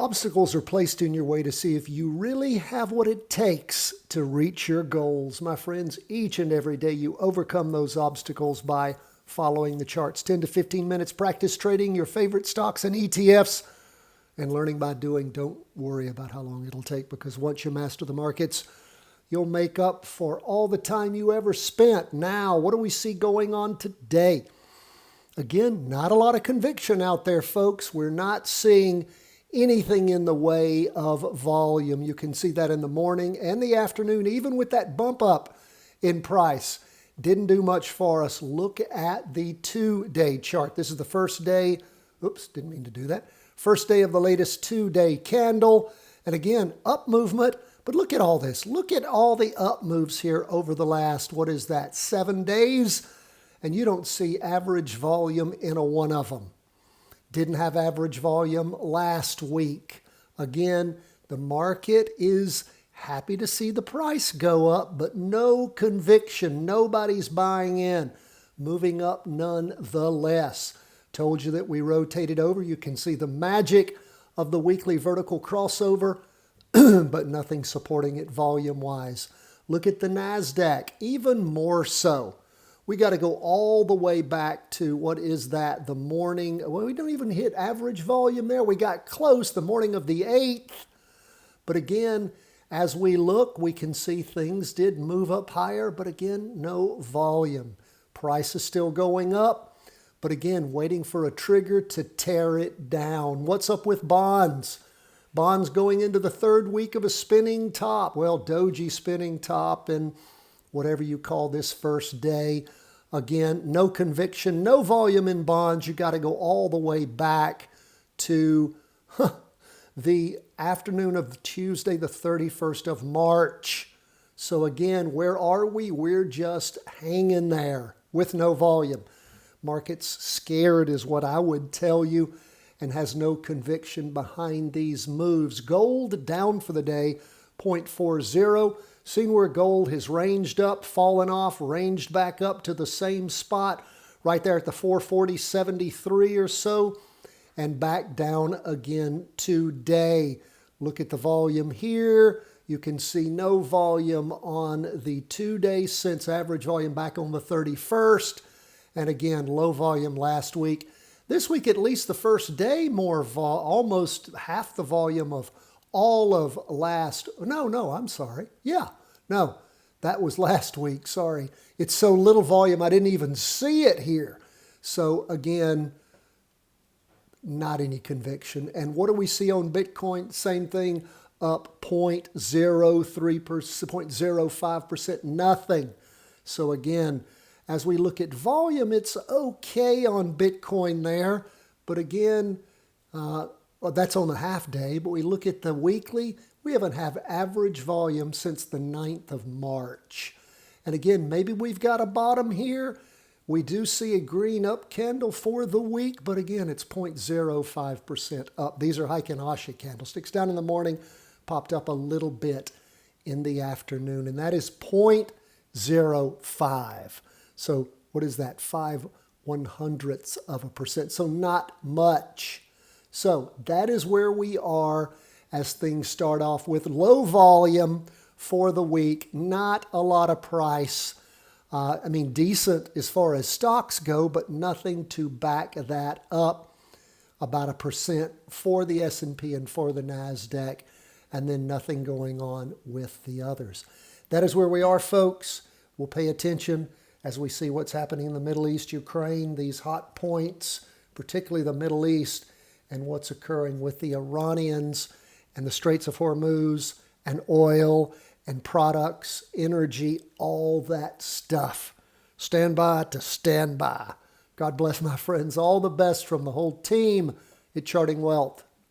Obstacles are placed in your way to see if you really have what it takes to reach your goals. My friends, each and every day you overcome those obstacles by following the charts. 10 to 15 minutes practice trading your favorite stocks and ETFs and learning by doing. Don't worry about how long it'll take, because once you master the markets, you'll make up for all the time you ever spent. Now, what do we see going on today? Again, not a lot of conviction out there, folks. We're not seeing anything in the way of volume. You can see that in the morning and the afternoon, even with that bump up in price. Didn't do much for us. Look at the 2-day chart. This is the first day. Oops, didn't mean to do that. First day of the latest 2-day candle. And again, up movement. But look at all this. Look at all the up moves here over the last, 7 days? And you don't see average volume in a one of them. Didn't have average volume last week. Again, the market is happy to see the price go up, but no conviction. Nobody's buying in. Moving up nonetheless. Told you that we rotated over. You can see the magic of the weekly vertical crossover, but nothing supporting it volume-wise. Look at the NASDAQ, even more so. We got to go all the way back to, the morning. Well, we don't even hit average volume there. We got close, the morning of the 8th. But again, as we look, we can see things did move up higher, but again, no volume. Price is still going up, but again, waiting for a trigger to tear it down. What's up with bonds? Bonds going into the third week of a spinning top. Well, doji spinning top and whatever you call this first day. Again, no conviction, no volume in bonds. You got to go all the way back to the afternoon of Tuesday, the 31st of March. So again, where are we? We're just hanging there with no volume. Market's scared is what I would tell you, and has no conviction behind these moves. Gold down for the day, 0.40. Seen where gold has ranged up, fallen off, ranged back up to the same spot right there at the 440.73 or so, and back down again today. Look at the volume here. You can see no volume on the 2 days since average volume back on the 31st. And again, low volume last week. This week, at least the first day, almost half the volume of all of last. I'm sorry. No, that was last week. Sorry. It's so little volume, I didn't even see it here. So again, not any conviction. And what do we see on Bitcoin? Same thing, up 0.03%, 0.05%, nothing. So again, as we look at volume, it's okay on Bitcoin there. But again, that's on the half day. But we look at the weekly, we haven't had average volume since the 9th of March. And again, maybe we've got a bottom here. We do see a green up candle for the week, but again, it's 0.05% up. These are Heiken Ashi candlesticks. Down in the morning, popped up a little bit in the afternoon, and that is 0.05. So what is that? 0.05%. So not much. So that is where we are as things start off with low volume for the week. Not a lot of price. Decent as far as stocks go, but nothing to back that up. About 1% for the S&P and for the NASDAQ, and then nothing going on with the others. That is where we are, folks. We'll pay attention as we see what's happening in the Middle East, Ukraine, these hot points, particularly the Middle East, and what's occurring with the Iranians and the Straits of Hormuz and oil and products, energy, all that stuff. Stand by to stand by. God bless, my friends. All the best from the whole team at Charting Wealth.